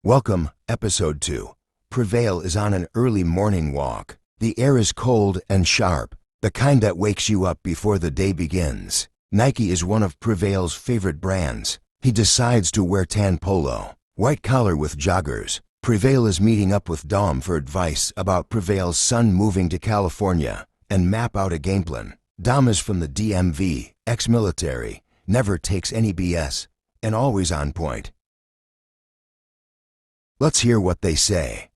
Welcome, Episode 2. Prevail is on an early morning walk. The air is cold and sharp, the kind that wakes you up before the day begins. Nike is one of Prevail's favorite brands. He decides to wear tan polo, white collar with joggers. Prevail is meeting up with Dom for advice about Prevail's son moving to California and map out a game plan. Dom is from the DMV, ex-military, never takes any BS, and always on point. Let's hear what they say.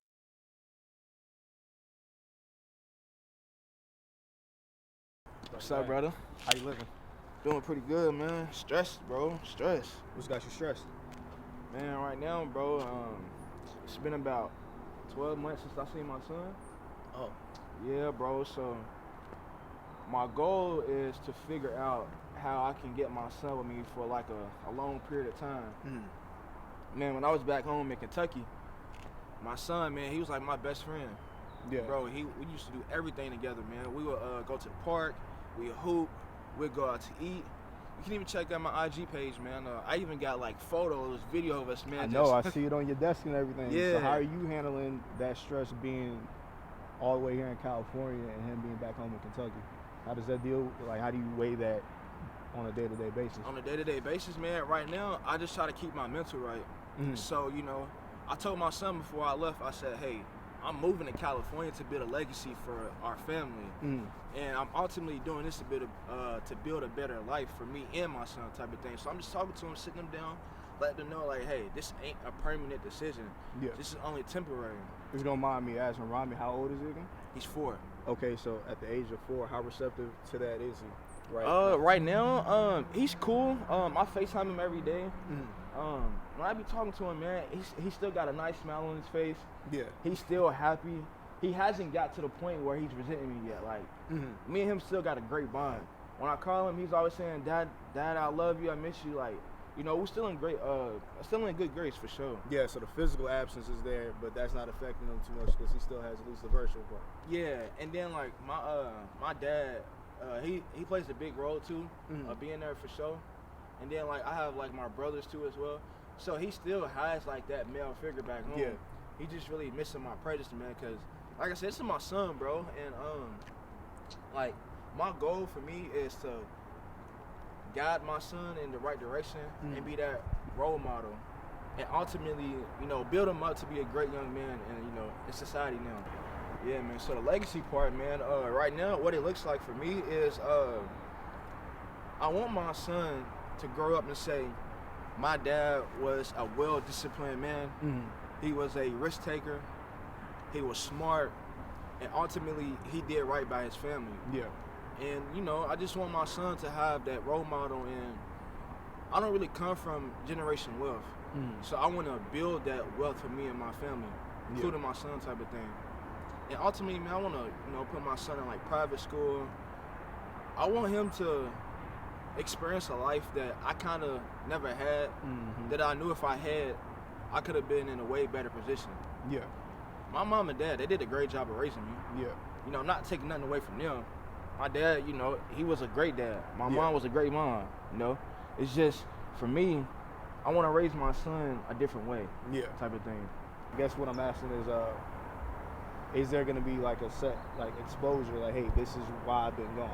What's up, brother? How you living? Doing pretty good, man. Stressed, bro. Stressed. What's got you stressed? Man, right now, bro, it's been about 12 months since I seen my son. Oh. Yeah, bro. So my goal is to figure out how I can get my son with me for like a long period of time. Man, when I was back home in Kentucky, my son, man, he was like my best friend. Yeah. Bro, we used to do everything together, man. We would go to the park, we'd hoop, we'd go out to eat. You can even check out my IG page, man. I even got like photos, video of us, man. I know, I see it on your desk and everything. Yeah. So how are you handling that stress being all the way here in California and him being back home in Kentucky? How does that deal, like how do you weigh that on a day-to-day basis? On a day-to-day basis, man, right now, I just try to keep my mental right. So, you know, I told my son before I left, I said, hey, I'm moving to California to build a legacy for our family. And I'm ultimately doing this to build a better life for me and my son type of thing. So I'm just talking to him, sitting them down, letting them know, like, hey, this ain't a permanent decision. Yeah. This is only temporary. If you don't mind me asking, Rami, how old is he again? He's 4. Okay, so at the age of 4, how receptive to that is he? Right. Right now, he's cool. I FaceTime him every day. When I be talking to him, man, he's still got a nice smile on his face. Yeah. He's still happy. He hasn't got to the point where he's resenting me yet. Like, me and him still got a great bond. When I call him, he's always saying, Dad, I love you, I miss you. Like, you know, we're still in good grace for sure. Yeah, so the physical absence is there, but that's not affecting him too much because he still has at least the virtual part. Yeah, and then like my dad, he plays a big role too, being there for sure. And then like I have like my brothers too as well. So he still has like that male figure back home. Yeah. He just really missing my presence, man, because like I said, this is my son, bro. And like my goal for me is to guide my son in the right direction and be that role model. And ultimately, you know, build him up to be a great young man and, you know, in society now. Yeah, man. So the legacy part, man, right now, what it looks like for me is I want my son to grow up and say, my dad was a well-disciplined man. He was a risk taker. He was smart. And ultimately, he did right by his family. Yeah. And, you know, I just want my son to have that role model. And I don't really come from generation wealth. So I want to build that wealth for me and my family, including my son type of thing. And ultimately, man, I want to, you know, put my son in, like, private school. I want him to experience a life that I kind of never had, that I knew if I had, I could have been in a way better position. Yeah. My mom and dad, they did a great job of raising me. Yeah. You know, not taking nothing away from them. My dad, you know, he was a great dad. My mom was a great mom, you know. It's just, for me, I want to raise my son a different way. Yeah. Type of thing. I guess what I'm asking is there going to be like a set, like exposure, like, hey, this is why I've been gone.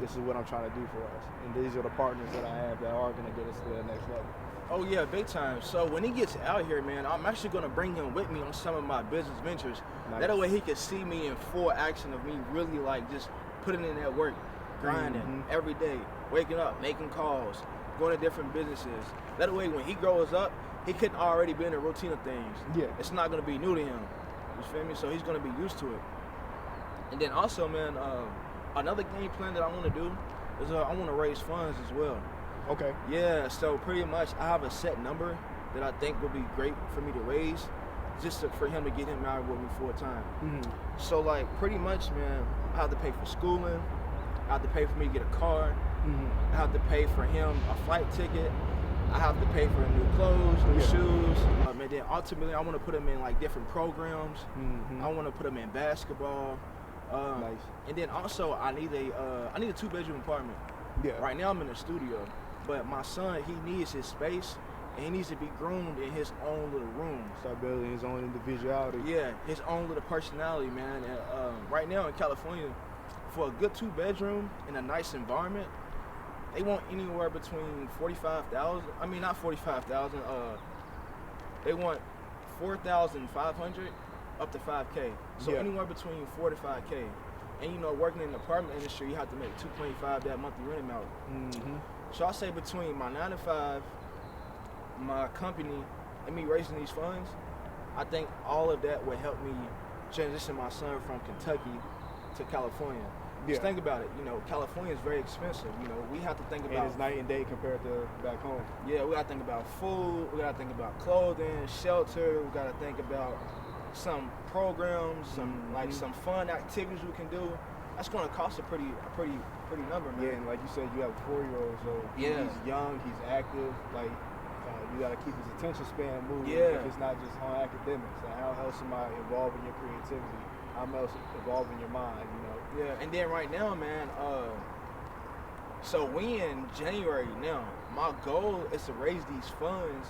This is what I'm trying to do for us. And these are the partners that I have that are going to get us to the next level. Oh, yeah, big time. So when he gets out here, man, I'm actually going to bring him with me on some of my business ventures. Nice. That way he can see me in full action of me really, like, just putting in that work, grinding every day, waking up, making calls, going to different businesses. That way when he grows up, he can already be in the routine of things. Yeah. It's not going to be new to him. You feel me? So he's going to be used to it. And then also, man, another game plan that I want to do is I want to raise funds as well. Okay. Yeah, so pretty much I have a set number that I think would be great for me to raise for him to get him out with me full time. So like pretty much, man, I have to pay for schooling, I have to pay for me to get a car, I have to pay for him a flight ticket, I have to pay for new clothes, new shoes. And then ultimately I want to put him in like different programs. I want to put him in basketball. Nice. And then also I need a 2-bedroom apartment. Yeah. Right now I'm in a studio, but my son, he needs his space and he needs to be groomed in his own little room. Start building his own individuality. Yeah, his own little personality, man. And right now in California, for a good 2-bedroom in a nice environment, they want anywhere between 45,000. I mean, not 45,000. They want 4,500 up to 5K. So Yeah. anywhere between 4 to 5K. And you know, working in the apartment industry, you have to make 2.5 that monthly rent amount. Mm-hmm. So I say between my 9 to 5, my company, and me raising these funds, I think all of that would help me transition my son from Kentucky to California. Yeah. Just think about it. You know, California is very expensive. You know, we have to think And about it's night and day compared to back home. yeah, we gotta think about food, we gotta think about clothing, shelter, we gotta think about some programs, some fun activities we can do. That's gonna cost a pretty number, man. Yeah, and like you said, you have a 4-year-old, so Yeah. he's young, he's active. Like you got to keep his attention span moving. Yeah. If it's not just on academics, like how else am I involving your creativity? How else involving your mind? You know. Yeah, and then right now, man. So we in January now. My goal is to raise these funds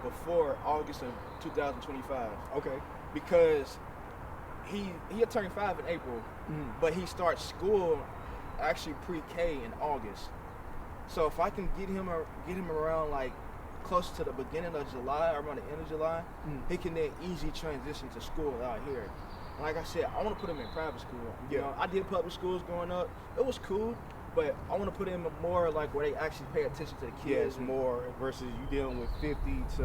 before August of 2025. Okay. Because he'll turn 5 in April, but he starts school actually pre-K in August. So if I can get him around like close to the beginning of July, or around the end of July, he can then easy transition to school out here. And like I said, I want to put him in private school. You know, I did public schools growing up. It was cool, but I want to put him more like where they actually pay attention to the kids. Yeah, it's more versus you dealing with 50 to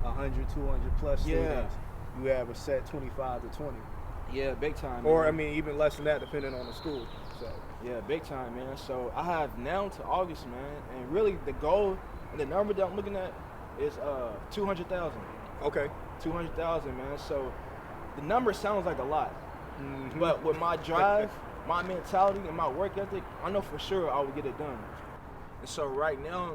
100, 200 plus students. You have a set 25 to 20. Yeah, big time. Or, man. I mean, even less than that, depending on the school. So. Yeah, big time, man. So I have now to August, man, and really the goal and the number that I'm looking at is 200,000. Okay. 200,000, man. So the number sounds like a lot, but with my drive, my mentality, and my work ethic, I know for sure I will get it done. And so right now,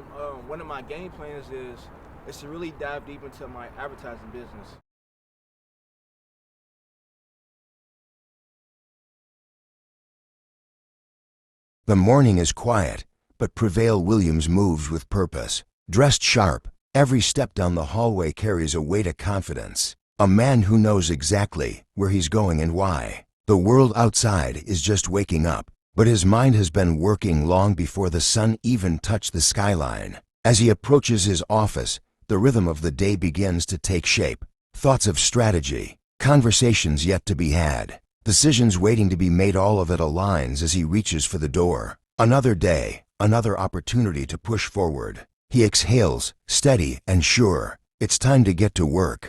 one of my game plans is to really dive deep into my advertising business. The morning is quiet, but Prevail Williams moves with purpose. Dressed sharp, every step down the hallway carries a weight of confidence. A man who knows exactly where he's going and why. The world outside is just waking up, but his mind has been working long before the sun even touched the skyline. As he approaches his office, the rhythm of the day begins to take shape. Thoughts of strategy, conversations yet to be had, decisions waiting to be made, all of it aligns as he reaches for the door. Another day, another opportunity to push forward. He exhales, steady and sure. It's time to get to work.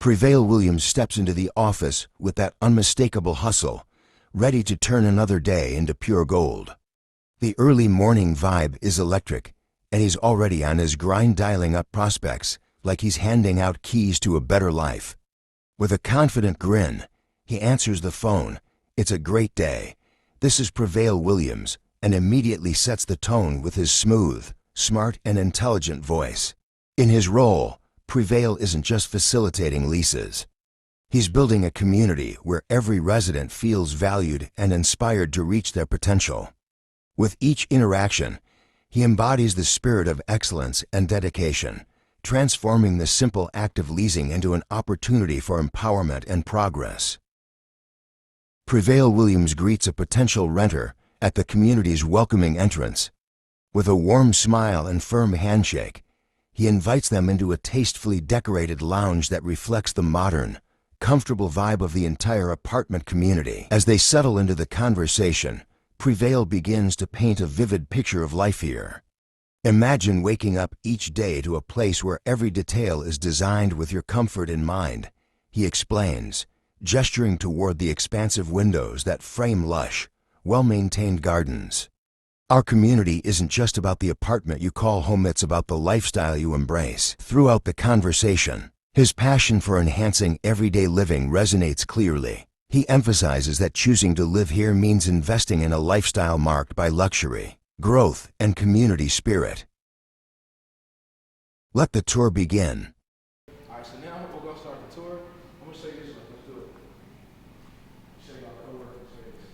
Prevail Williams steps into the office with that unmistakable hustle, ready to turn another day into pure gold. The early morning vibe is electric, and he's already on his grind, dialing up prospects like he's handing out keys to a better life. With a confident grin, he answers the phone. It's a great day. This is Prevail Williams, and immediately sets the tone with his smooth, smart, and intelligent voice. In his role, Prevail isn't just facilitating leases. He's building a community where every resident feels valued and inspired to reach their potential. With each interaction, he embodies the spirit of excellence and dedication, transforming the simple act of leasing into an opportunity for empowerment and progress. Prevail Williams greets a potential renter at the community's welcoming entrance. With a warm smile and firm handshake, he invites them into a tastefully decorated lounge that reflects the modern, comfortable vibe of the entire apartment community. As they settle into the conversation, Prevail begins to paint a vivid picture of life here. Imagine waking up each day to a place where every detail is designed with your comfort in mind, he explains, gesturing toward the expansive windows that frame lush, well-maintained gardens. Our community isn't just about the apartment you call home, it's about the lifestyle you embrace. Throughout the conversation, his passion for enhancing everyday living resonates clearly. He emphasizes that choosing to live here means investing in a lifestyle marked by luxury, growth, and community spirit. Let the tour begin. All right, so now we're gonna start the tour. I'm gonna show you this one. Let's do it. Show you our co-working space.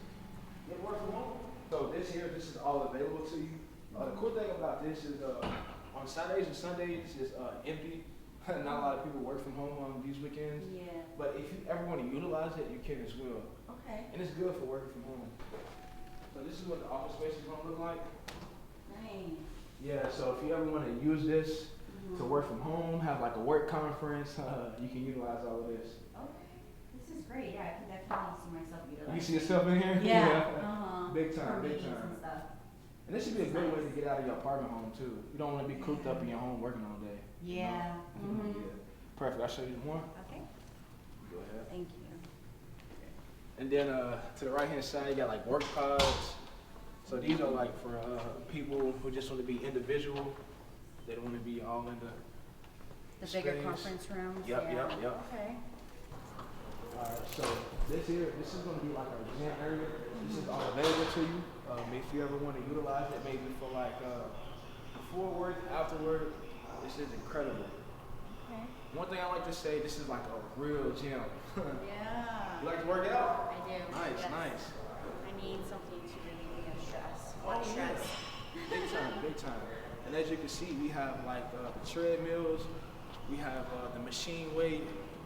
You ever work from home? So this is all available to you. The cool thing about this is on Saturdays and Sundays it's empty. Not a lot of people work from home on these weekends. Yeah. But if you ever want to utilize it, you can as well. Okay. And it's good for working from home. So this is what the office space is gonna look like. Nice. Yeah. So if you ever want to use this to work from home, have like a work conference, you can utilize all of this. Okay. This is great. Yeah, I can definitely see myself utilizing. You see yourself in here? Yeah. Big time, For big meetings time. and stuff. And this should be a great way to get out of your apartment home too. You don't want to be cooped up in your home working all day. Yeah. Yeah. Perfect. I'll show you more. Okay. Go ahead. Thank you. And then to the right hand side, you got like work pods. So these are like for people who just want to be individual. They don't want to be all in The bigger space. conference rooms. Yep, yeah. yep. Okay. Alright, so this is going to be like our exam area. This is all available to you. If you ever want to utilize it, maybe for like before work, after work, this is incredible. Okay. One thing I like to say, this is like a real gym. Yeah. You like to work out? I do. Nice, Yes. nice. I need something to relieve me of stress. Oh, What stress? yeah. Big time, big time. And as you can see, we have like treadmills, we have the machine weight.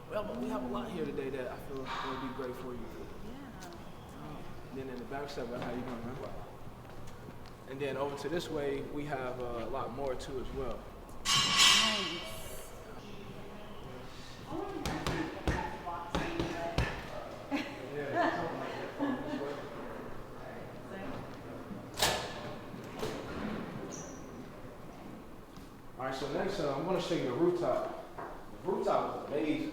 Well, we have a lot here today that I feel will be great for you. Yeah. And then in the back side, how you doing, man? And then over to this way, we have a lot more too as well. Nice. I want to get that boxing, but Yeah, something like that from this way. All right, so next I'm going to show you the rooftop. The rooftop is amazing.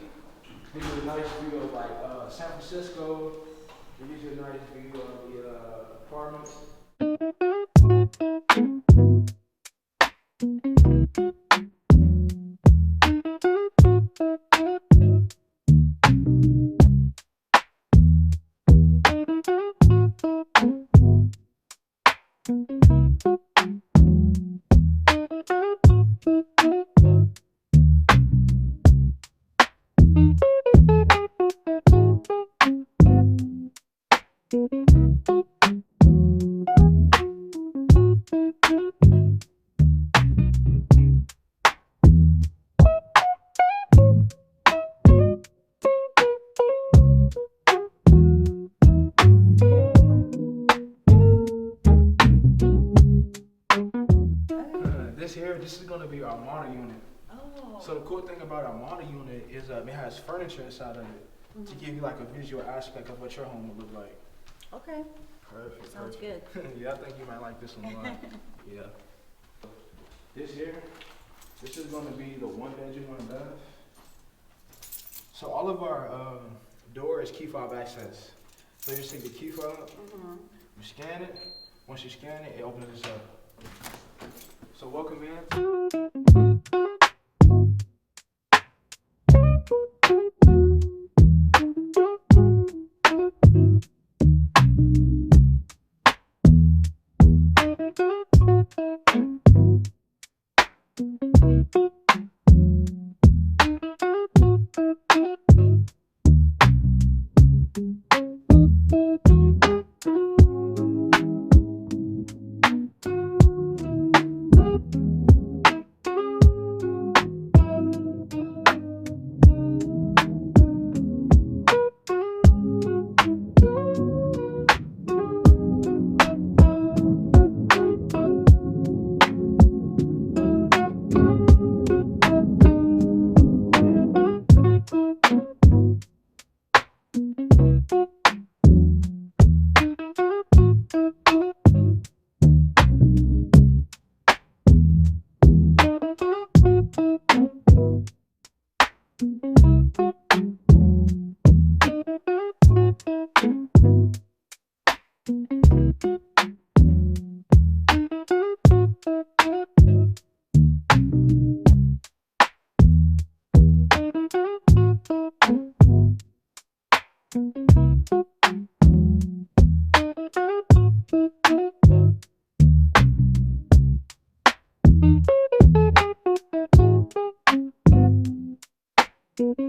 It gives you a nice view of like San Francisco. It gives you a nice view of the apartments. This is going to be our model unit. Oh. So the cool thing about our model unit is it has furniture inside of it to give you like a visual aspect of what your home would look like. Okay. Perfect. Sounds perfect. good. Yeah, I think you might like this one a lot. Yeah. This here, this is going to be the one bedroom, one bath. So all of our door is key fob access. So you just take the key fob, you scan it. Once you scan it, it opens this up. So welcome in. Peace.